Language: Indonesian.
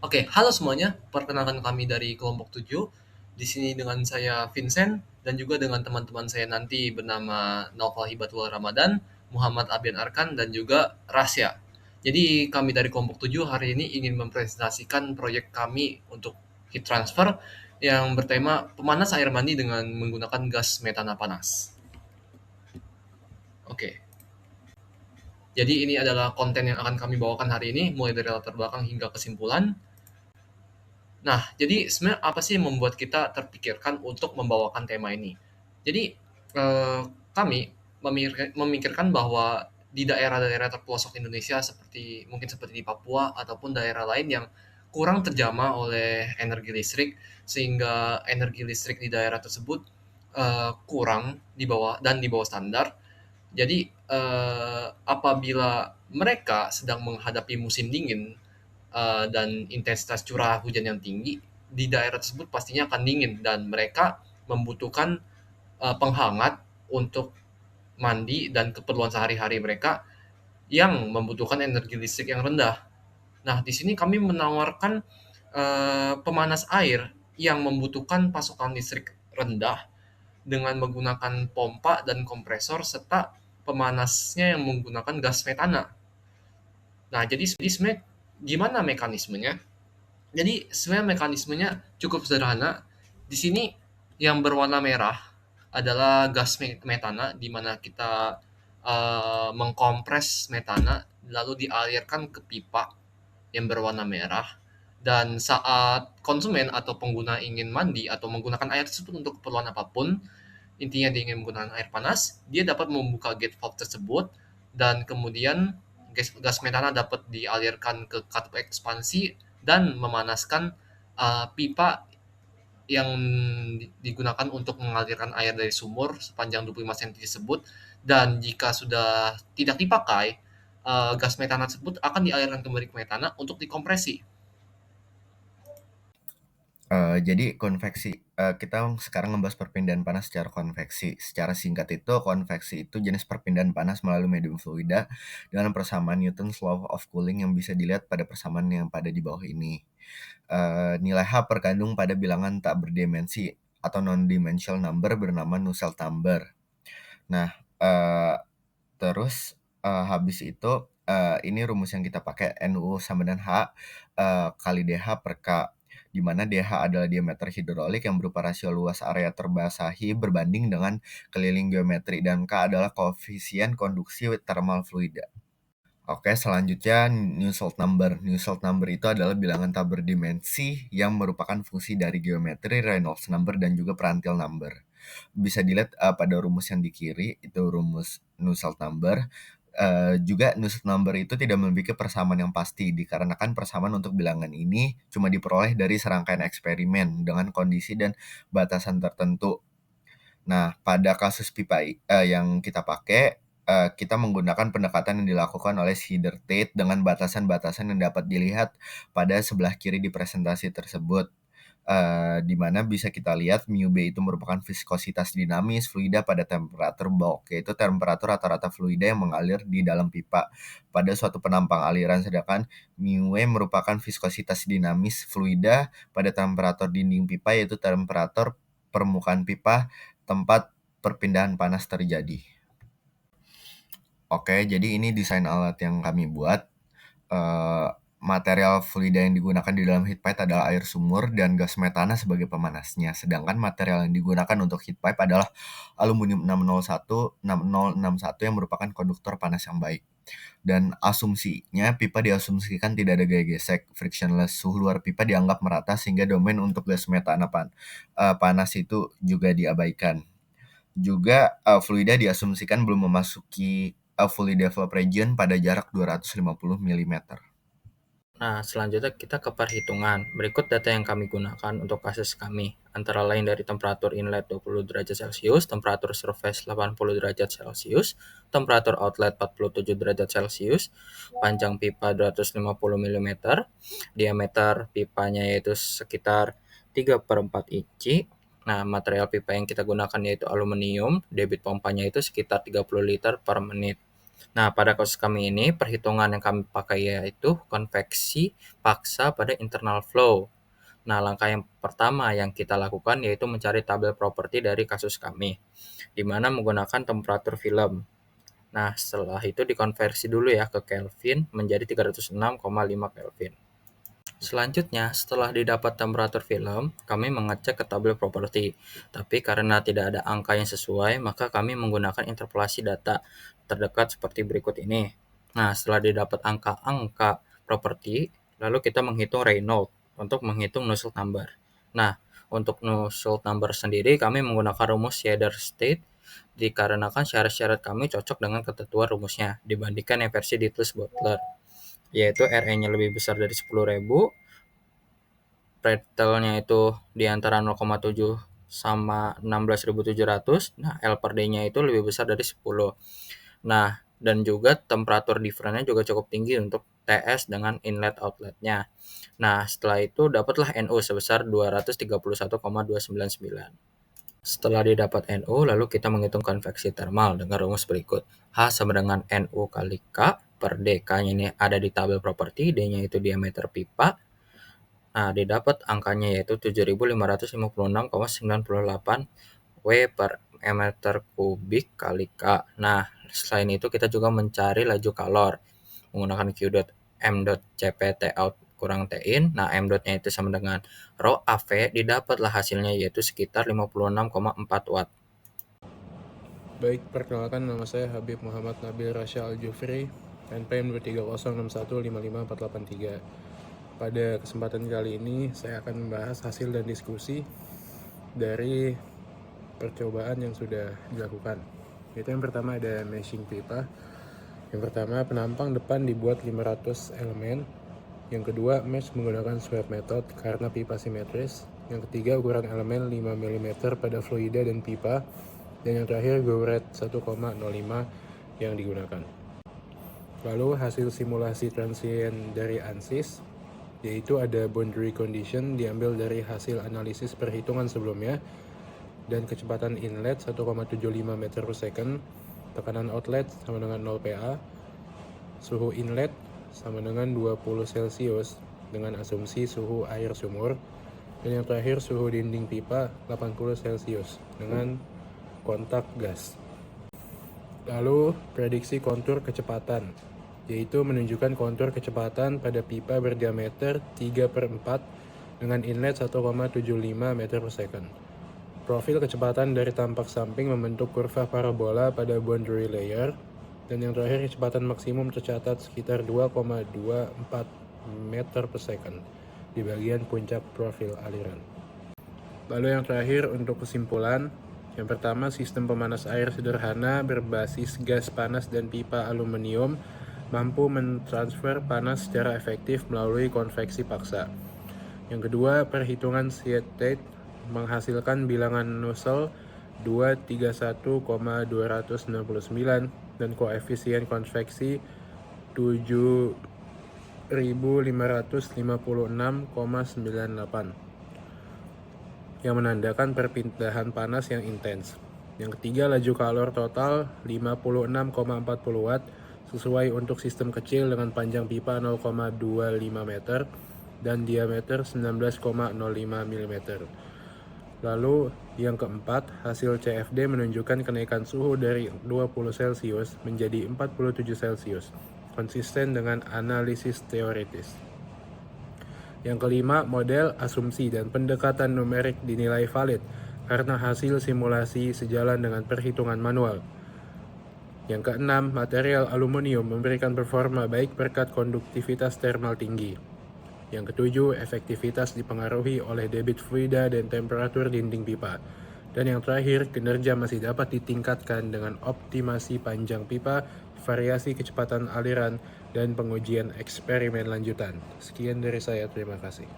Oke, halo semuanya. Perkenalkan kami dari kelompok 7. Di sini dengan saya Vincent dan juga dengan teman-teman saya nanti bernama Naufal Hibatul Ramadan, Muhammad Abian Arkan dan juga Rasya. Jadi kami dari kelompok 7 hari ini ingin mempresentasikan proyek kami untuk heat transfer yang bertema pemanas air mandi dengan menggunakan gas metana panas. Oke. Jadi ini adalah konten yang akan kami bawakan hari ini mulai dari latar belakang hingga kesimpulan. Nah, jadi sebenarnya apa sih yang membuat kita terpikirkan untuk membawakan tema ini? Jadi, kami memikirkan bahwa di daerah-daerah terpelosok Indonesia seperti di Papua ataupun daerah lain yang kurang terjamah oleh energi listrik, sehingga energi listrik di daerah tersebut, kurang di bawah standar. Jadi, apabila mereka sedang menghadapi musim dingin, dan intensitas curah hujan yang tinggi, di daerah tersebut pastinya akan dingin dan mereka membutuhkan penghangat untuk mandi dan keperluan sehari-hari mereka yang membutuhkan energi listrik yang rendah. Nah, di sini kami menawarkan pemanas air yang membutuhkan pasokan listrik rendah dengan menggunakan pompa dan kompresor serta pemanasnya yang menggunakan gas metana. Nah, jadi sebenarnya gimana mekanismenya? Jadi sebenarnya mekanismenya cukup sederhana. Di sini yang berwarna merah adalah gas metana di mana kita mengkompres metana lalu dialirkan ke pipa yang berwarna merah dan saat konsumen atau pengguna ingin mandi atau menggunakan air tersebut untuk keperluan apapun, intinya dia ingin menggunakan air panas, dia dapat membuka gate valve tersebut dan kemudian gas metana dapat dialirkan ke katup ekspansi dan memanaskan pipa yang digunakan untuk mengalirkan air dari sumur sepanjang 25 cm tersebut, dan jika sudah tidak dipakai, gas metana tersebut akan dialirkan kembali ke metana untuk dikompresi. Jadi kita sekarang ngebahas perpindahan panas secara konveksi. Secara singkat itu, konveksi itu jenis perpindahan panas melalui medium fluida dengan persamaan Newton's Law of Cooling yang bisa dilihat pada persamaan yang pada di bawah ini. Nilai H terkandung pada bilangan tak berdimensi atau non-dimensional number bernama Nusselt number. Nah, eee, terus, habis itu, ini rumus yang kita pakai NU sama dengan H, kali DH per K, di mana DH adalah diameter hidrolik yang berupa rasio luas area terbasahi berbanding dengan keliling geometri, dan K adalah koefisien konduksi thermal fluida. Oke, selanjutnya Nusselt number. Nusselt number itu adalah bilangan tak berdimensi yang merupakan fungsi dari geometri, Reynolds number, dan juga Prandtl number. Bisa dilihat pada rumus yang di kiri, itu rumus Nusselt number. Juga Nusselt number itu tidak memiliki persamaan yang pasti, dikarenakan persamaan untuk bilangan ini cuma diperoleh dari serangkaian eksperimen dengan kondisi dan batasan tertentu. Nah, pada kasus pipa yang kita pakai, kita menggunakan pendekatan yang dilakukan oleh Sider-Tate dengan batasan-batasan yang dapat dilihat pada sebelah kiri di presentasi tersebut. Di mana bisa kita lihat mu B itu merupakan viskositas dinamis fluida pada temperatur bulk, yaitu temperatur rata-rata fluida yang mengalir di dalam pipa pada suatu penampang aliran, sedangkan mu E merupakan viskositas dinamis fluida pada temperatur dinding pipa, yaitu temperatur permukaan pipa tempat perpindahan panas terjadi. Oke, jadi ini desain alat yang kami buat. Eee, Material fluida yang digunakan di dalam heat pipe adalah air sumur dan gas metana sebagai pemanasnya. Sedangkan material yang digunakan untuk heat pipe adalah aluminium 6061 yang merupakan konduktor panas yang baik. Dan asumsinya, pipa diasumsikan tidak ada gaya gesek, frictionless. Suhu luar pipa dianggap merata sehingga domain untuk gas metana panas itu juga diabaikan. Juga, fluida diasumsikan belum memasuki fully developed region pada jarak 250 milimeter. Nah, selanjutnya kita ke perhitungan. Berikut data yang kami gunakan untuk kasus kami, antara lain dari temperatur inlet 20 derajat Celcius, temperatur surface 80 derajat Celcius, temperatur outlet 47 derajat Celcius, panjang pipa 250 mm, diameter pipanya yaitu sekitar 3/4 inci. Nah, material pipa yang kita gunakan yaitu aluminium, debit pompanya itu sekitar 30 liter per menit. Nah, pada kasus kami ini, perhitungan yang kami pakai yaitu konveksi paksa pada internal flow. Nah, langkah yang pertama yang kita lakukan yaitu mencari tabel properti dari kasus kami, di mana menggunakan temperatur film. Nah, setelah itu dikonversi dulu ya ke Kelvin menjadi 306,5 Kelvin. Selanjutnya, setelah didapat temperatur film, kami mengecek ke tabel properti. Tapi karena tidak ada angka yang sesuai, maka kami menggunakan interpolasi data terdekat seperti berikut ini. Nah, setelah didapat angka-angka properti, lalu kita menghitung Reynolds untuk menghitung Nusselt number. Nah, untuk Nusselt number sendiri, kami menggunakan rumus Snyder-State dikarenakan syarat-syarat kami cocok dengan ketentuan rumusnya dibandingkan yang versi Dittles-Bottler, yaitu RE-nya lebih besar dari 10.000, Pratelnya itu di antara 0,7 sama 16.700. Nah, L per D-nya itu lebih besar dari 10. Nah, dan juga temperatur difference-nya juga cukup tinggi untuk TS dengan inlet outlet-nya. Nah, setelah itu dapatlah NU sebesar 231,299. Setelah didapat NU, lalu kita menghitung konveksi termal dengan rumus berikut. H sama dengan NU kali K per D. K-nya ini ada di tabel properti, D-nya itu diameter pipa. Nah, didapat angkanya yaitu 7.556,98 W per meter kubik kali K. Nah, selain itu kita juga mencari laju kalor menggunakan Q dot M dot CP T out kurang T in. Nah, M dot-nya itu sama dengan rho AV, didapatlah hasilnya yaitu sekitar 56,4 watt. Baik, perkenalkan nama saya Habib Muhammad Nabil Rasya Al-Jufri, NPM 231555483. Pada kesempatan kali ini saya akan membahas hasil dan diskusi dari percobaan yang sudah dilakukan. Itu yang pertama ada meshing pipa. Yang pertama, penampang depan dibuat 500 elemen. Yang kedua, mesh menggunakan swap method karena pipa simetris. Yang ketiga, ukuran elemen 5 mm pada fluida dan pipa. Dan yang terakhir, go rate 1,05 yang digunakan. Lalu hasil simulasi transient dari ANSYS, yaitu ada boundary condition diambil dari hasil analisis perhitungan sebelumnya, dan kecepatan inlet 1,75 meter per second, tekanan outlet sama dengan 0 PA, suhu inlet sama dengan 20 Celcius dengan asumsi suhu air sumur, dan yang terakhir suhu dinding pipa 80 Celcius dengan kontak gas. Lalu prediksi kontur kecepatan, yaitu menunjukkan kontur kecepatan pada pipa berdiameter 3/4 dengan inlet 1,75 meter per second. Profil kecepatan dari tampak samping membentuk kurva parabola pada boundary layer, dan yang terakhir kecepatan maksimum tercatat sekitar 2,24 meter per second di bagian puncak profil aliran. Lalu yang terakhir untuk kesimpulan, yang pertama, sistem pemanas air sederhana berbasis gas panas dan pipa aluminium mampu mentransfer panas secara efektif melalui konveksi paksa. Yang kedua, perhitungan State menghasilkan bilangan Nusselt 231,299 dan koefisien konveksi 7.556,98 yang menandakan perpindahan panas yang intens. Yang ketiga, laju kalor total 56,40 watt sesuai untuk sistem kecil dengan panjang pipa 0,25 meter dan diameter 19,05 mm. Lalu yang keempat, hasil CFD menunjukkan kenaikan suhu dari 20 Celcius menjadi 47 Celcius, konsisten dengan analisis teoritis. Yang kelima, model, asumsi, dan pendekatan numerik dinilai valid karena hasil simulasi sejalan dengan perhitungan manual. Yang keenam, material aluminium memberikan performa baik berkat konduktivitas termal tinggi. Yang ketujuh, efektivitas dipengaruhi oleh debit fluida dan temperatur dinding pipa. Dan yang terakhir, kinerja masih dapat ditingkatkan dengan optimasi panjang pipa, variasi kecepatan aliran, dan pengujian eksperimen lanjutan. Sekian dari saya, terima kasih.